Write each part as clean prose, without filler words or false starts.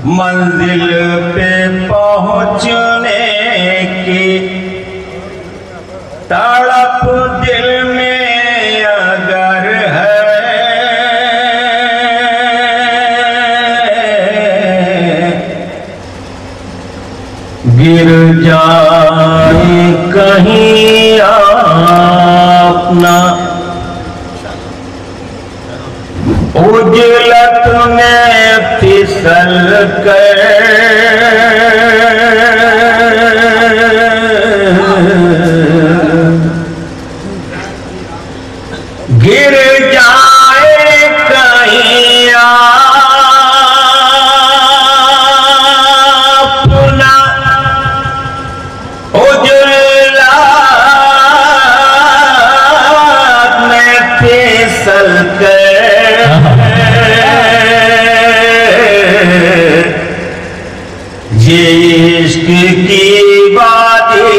मंजिल पे पहुंचने की तड़प दिल में अगर है, गिर जाए कहीं अपना उजलत में फिसल कर, गिर जाए कहीं अपना उजलत में फिसल कर, ये इश्क की वादी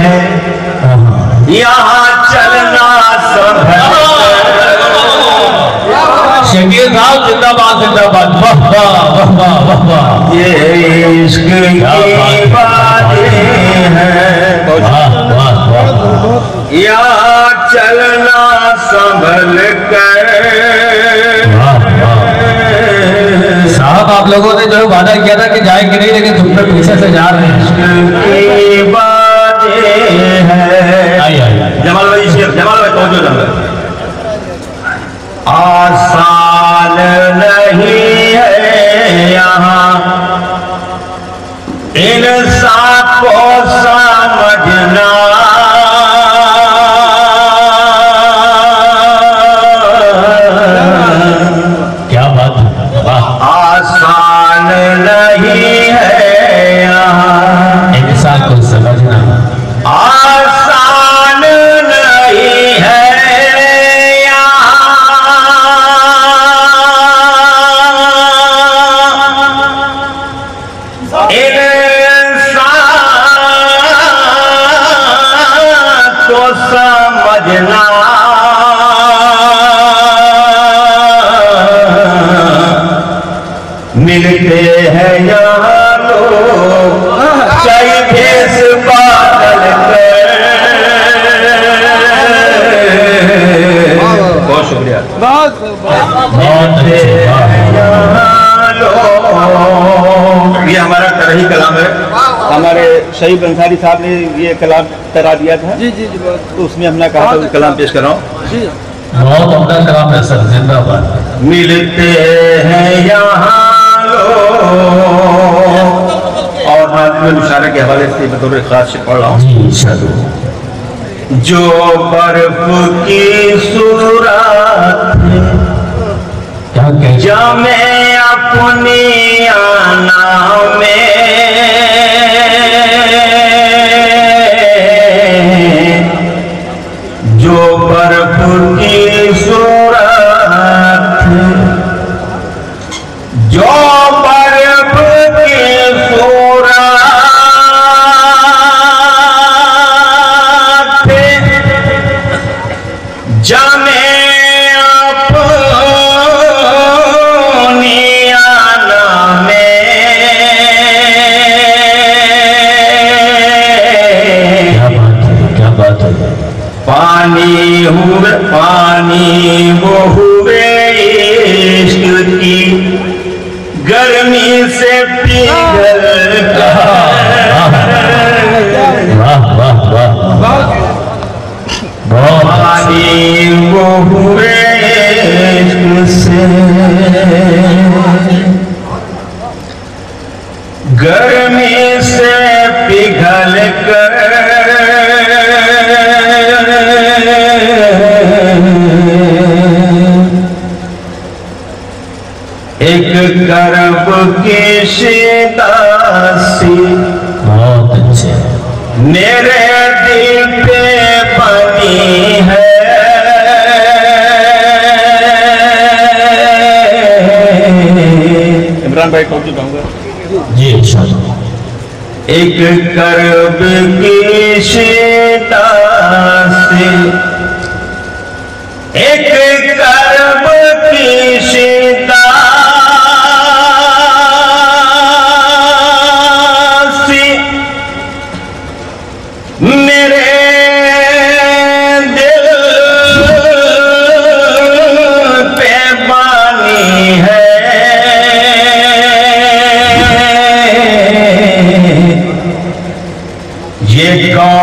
है, यहाँ चलना संभल। शकील साहब जिंदाबाद जिंदाबाद, वाह वाह वाह वाह वाह। ये इश्क की वादी है, यहाँ चलना संभल कर। साहब आप लोगों ने जो वादा किया था कि जाएंगे नहीं, लेकिन तुम लोग पीछे से जा रहे हैं। जमाल भाई शेर, जमाल भाई पहुंचो जमाल। आसान नहीं है यहाँ इंसान को समझना, क्या बात है, आसान नहीं है यहाँ इंसान को समझना, आसान नहीं है यहाँ इंसान को समझना। मिलते हैं यहाँ लोग कई भेष बादल के। बहुत शुक्रिया, बहुत मिलते हैं यहाँ लोग। ये हमारा तरही कलाम है, हमारे शहीद अंसारी साहब ने ये कलाम तरा दिया था। जी जी जी, तो उसमें हमने कहा था कलाम पेश कर रहा हूँ। बहुत उम्दा कलाम है सर, जिंदाबाद। मिलते हैं यहाँ और हाथ में मुशारे के हवाले से बतौर खास से पढ़ रहा हूँ। जो बर्फ की सूरत क्या कह जमे अपनी आना में, जो बर्फ की सूरत, जो बर्फ की सूरत जमे अपनी आना में, क्या बात है, पानी हुए पानी वो हुए इश्क की गर्मी से पिघल कर, वाह वाह वाह, पानी वो हुए इश्क से गर्मी से पिघल कर, एक करब की शिदासी बहुत अच्छे, मेरे दिल पे बनी है, इमरान भाई कौन सी गाऊंगा जी शायद। एक करब की शिदासी, एक करब की शिदा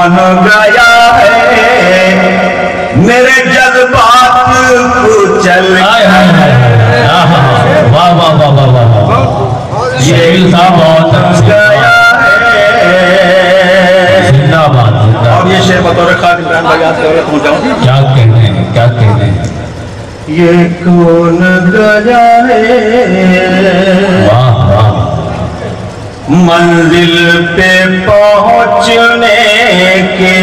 कौन गया है मेरे जज्बात कुचल वाह वाह वाह वाह वाह वाह, ये साहब बहुत गया है। जिंदाबाद जिंदाबाद। और ये शेर बतौर खास इमरान भाई आपसे और पहुंचाऊं। क्या कहने हैं, क्या कहने हैं। ये कौन गया है वाह वाह। मंजिल पे पहुंचने के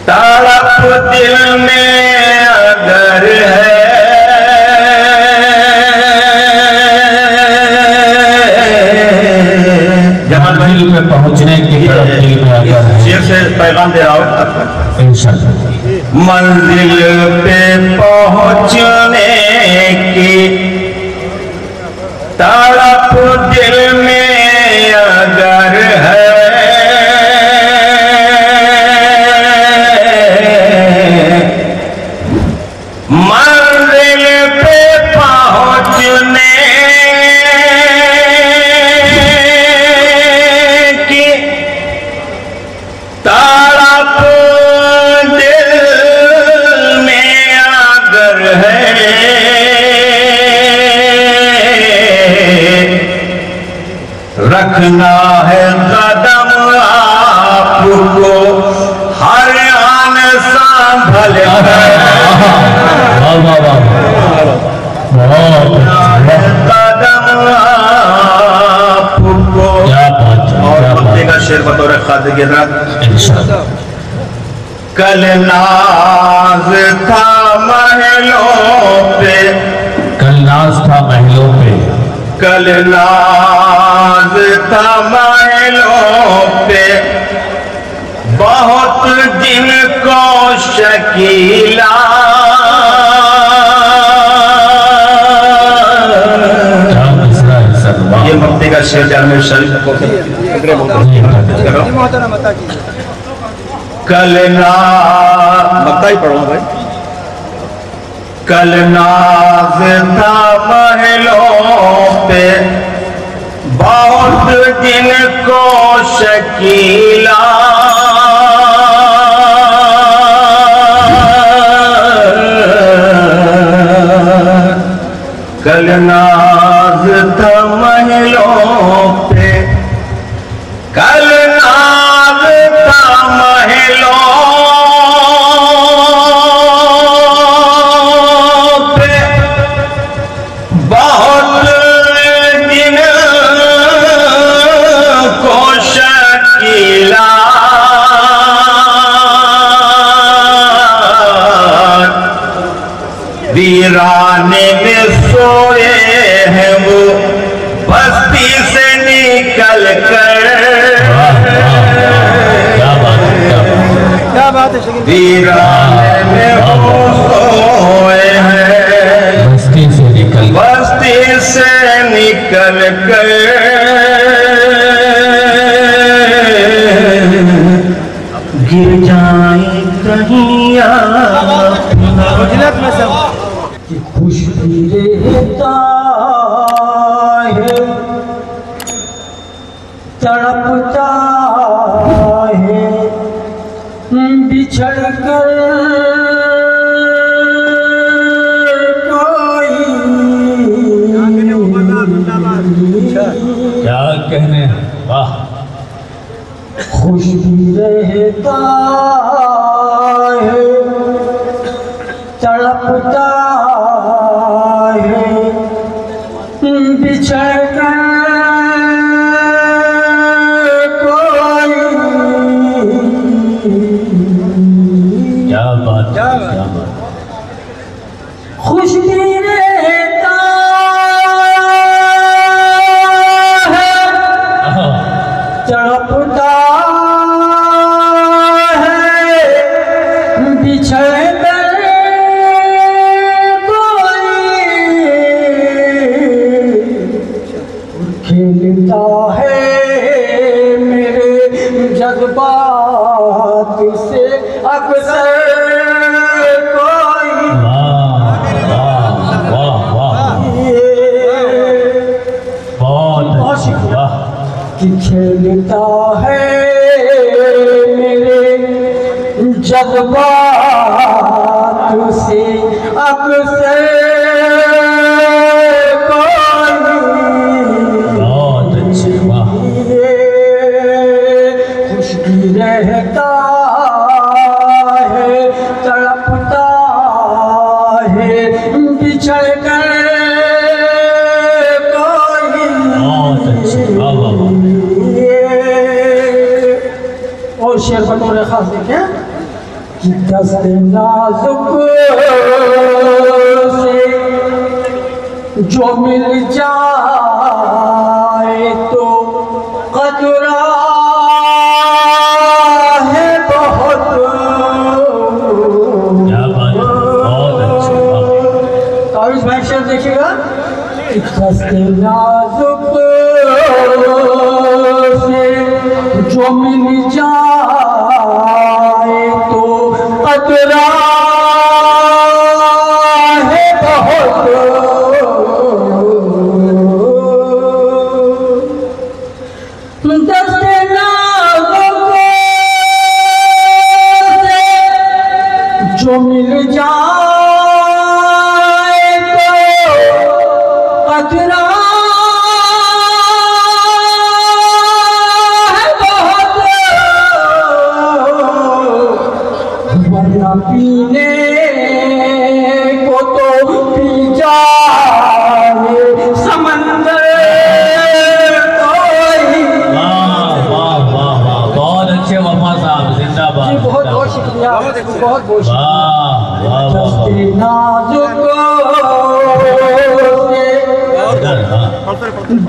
तड़प दिल में अगर है मंजिल पे पहुंचने की तरफ दिल में अगर है। शेर से पैगाम दे रहा हूं। इंशाअल्लाह। मंजिल पे पहुंचने की तड़प दिल में अगर है मंजिल पे पहुंचने की तड़प दिल में अगर है रखना है कदम आपको हर आन संभल कदम आपको। और बंदे का शेर बतौर खातिर गिरा। कल नाज था महलों पे, कल नाज था महलों पे, कल नाज था महलों पे बहुत जिनको शकीला ये मक्ती का शेर जान शरीफ कल ना मक्ता ही पढ़ो भाई। कल नाज था महलों पे बहुत जिनको शकीला कल नाज था महलों पे, कल नाज था महलों पे बहुत जिनको शकीला वीराने में सोए हैं वो बस्ती से निकल कर। क्या बात है वीराने में वो सोए हैं बस्ती से निकल कर गिर जाए कहीं में सब कि खुश भी रहता है तड़पता है बिछड़ कर क्या कहने। वाह। खुश भी रहता है तड़पता है बिछड़ कर कोई। क्या बात, क्या बात। खुश भी रहता है तड़पता है बिछड़ कर खेलता है मेरे जज्बात से अक्सर कोई। वाह वाह वाह बहुत अच्छा कि खेलता है जज्बात से अक्सर बहुत अच्छे, वाह। खुश भी रहता है, तड़पता है बिछड़ कर कोई। बहुत अच्छे, वाह वाह वाह। और शेर बतौर खास देखें कि दस्ते नाजुक से जो मिल जाए तो कतरा है बहुत। क्या बात है, बहुत अच्छे, वाह। ताविज़ भाई शेर देखिएगा कि दस्ते नाजुक से जो मिल जाए तो कतरा है बहुत। दस्ते नाजुक से जो मिल जाए तो कतरा है बहुत। वरना पीने को तो पी जाए समंदर कोई। वाह वाह वाह वाह, बहुत अच्छे वफा साहब, जिंदाबाद। जी बहुत बहुत शुक्रिया, बहुत बहुत शुक्रिया। वाह वाह वाह दस्ते नाजुक से इधर, हाँ।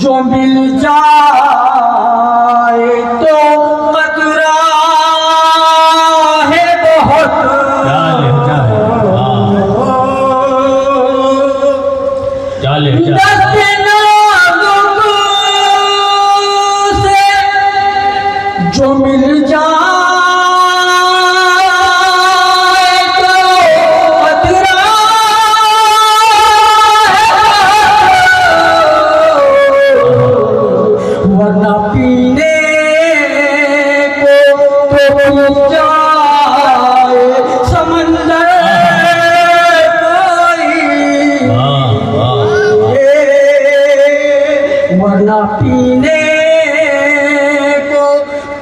जो मिल जाए तो कतरा है बहुत। क्या लहजा है, वाह। क्या लहजा है। दस्ते नाजुक से जो मिल जाए तो कतरा है। वरना पीने को तो पी जाए समंदर कोई। वाह वाह वरना पीने को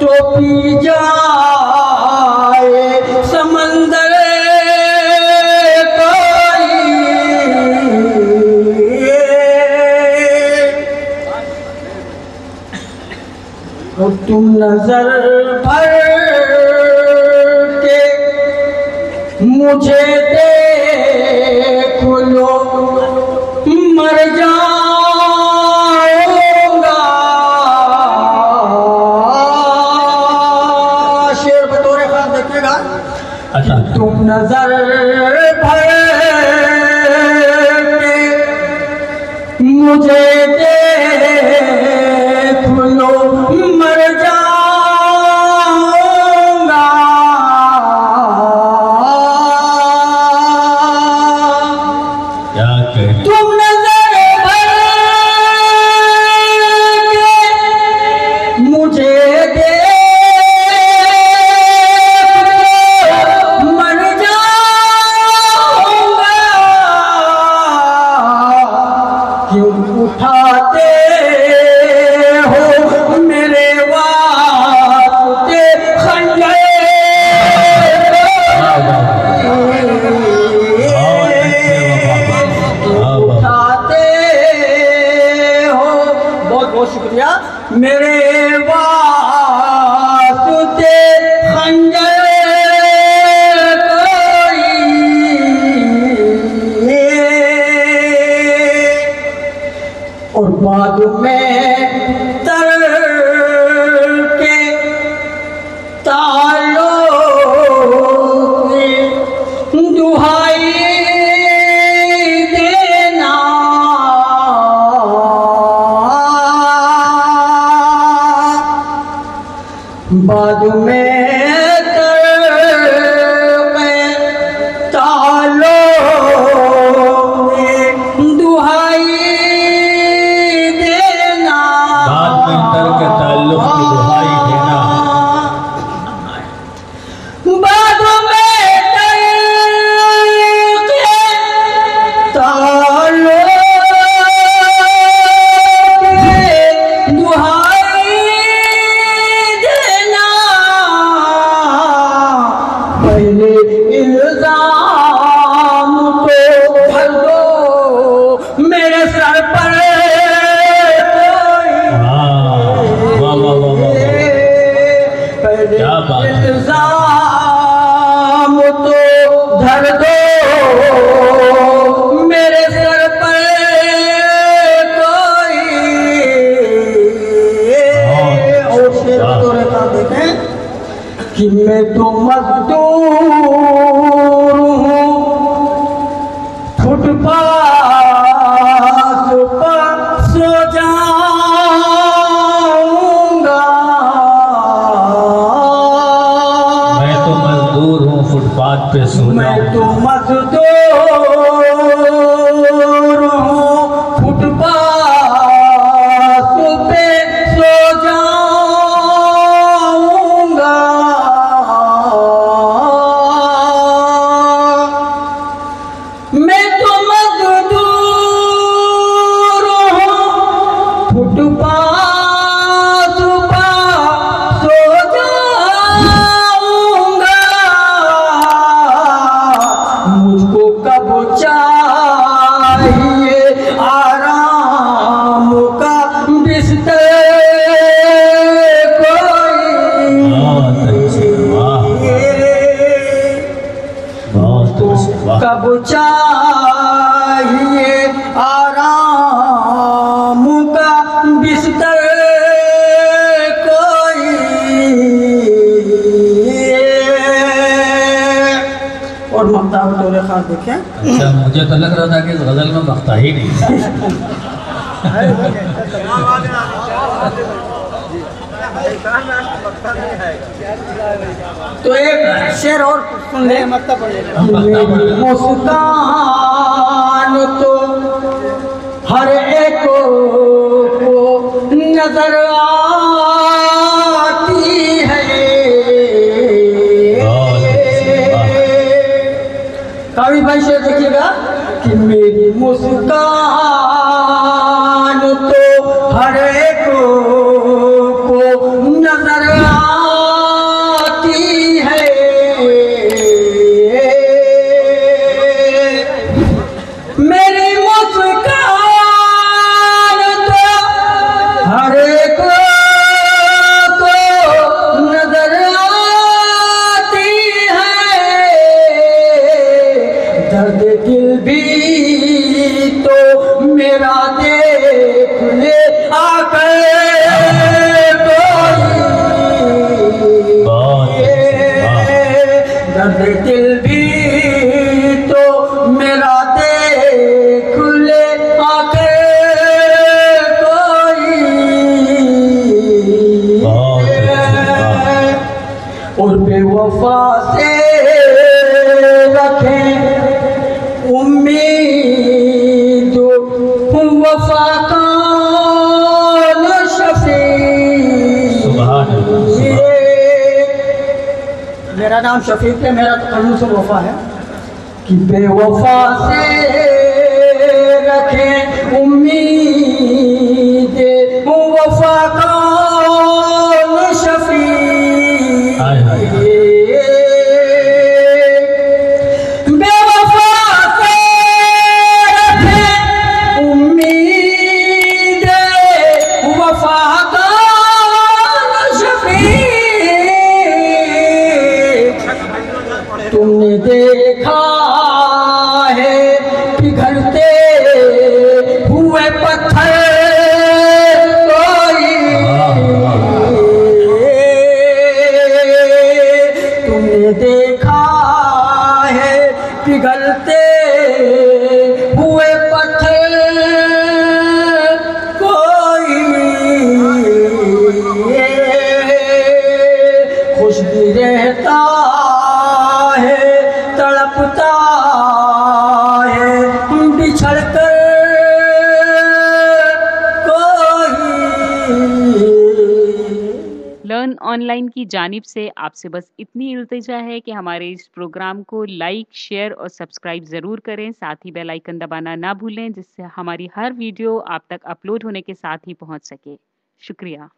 तो पी जाए समंदर कोई। और तुम नजर भर के मुझे देख लो, मर जाऊंगा। शेर बतौर खास देखिएगा। अच्छा, तुम नजर भर के मुझे देख लो, मर जाऊंगा। क्या कह तुम नजर भर के मुझे देख लो, मर जाऊंगा। क्यों उठाते हो मेरे वास्ते खंजर। उठाते हो, बहुत बहुत शुक्रिया, मेरे वास्ते खंजर कोई। और बाद में तर के तालों की दुहाई देना। बाद में दुहाई देना। बात में तर के ताल्लुक की दुहाई देना। बाद में कि मैं तो मजदूर हूँ, फुटपाथ पर सो जाऊंगा। मैं तो मजदूर हूँ, फुटपाथ पे सो मैं तो जाऊंगा। मजदूर हूँ, फुटपाथ पे सो जाऊंगा। मैं तो मजदूर हूँ, फुटपाथ पर सो जाऊंगा। मुझको कब चाहिए आराम का बिस्तर कोई। बहुत अच्छे, वाह बहुत अच्छे, वाह। कब चाहिए आराम का बिस्तर कोई। और ममता बतौर खास देखें। अच्छा, मुझे तो लग रहा था कि इस गजल में बख्ता ही नहीं है। तो एक शेर और सुन ले। मेरी मुस्कान तो हर एक को नजर आती है। कवि भाई शेर देखिएगा कि मेरी मुस्कान तो हर एक को नजर आती है। मेरी मुस्कान तो हर एक को नजर आती है। दर्द दिल भी तो मेरा देख ले आकर कोई। दर्द दिल भी तो मेरा देख ले आकर कोई। और बेवफा से रखें उम्मीद, वफा का न शफी। सुभान अल्लाह। मेरा नाम शफीक है, मेरा तो कलम से वफा है कि बेवफा से रखें उम्मीद, वफा का न शफी। हाय हाय हाय। बेवफा से रखें उम्मीद, वफा का न शफी। तुमने देखा है पिघलते हुए पत्थर कोई। तुमने देखा है पिघलते हुए पत्थर कोई। खुश भी रहता है, तड़पता है बिछड़ कर कोई। लर्न ऑनलाइन की जानिब से आपसे बस इतनी इल्तिजा है कि हमारे इस प्रोग्राम को लाइक, शेयर और सब्सक्राइब ज़रूर करें। साथ ही बेल आइकन दबाना ना भूलें, जिससे हमारी हर वीडियो आप तक अपलोड होने के साथ ही पहुंच सके। शुक्रिया।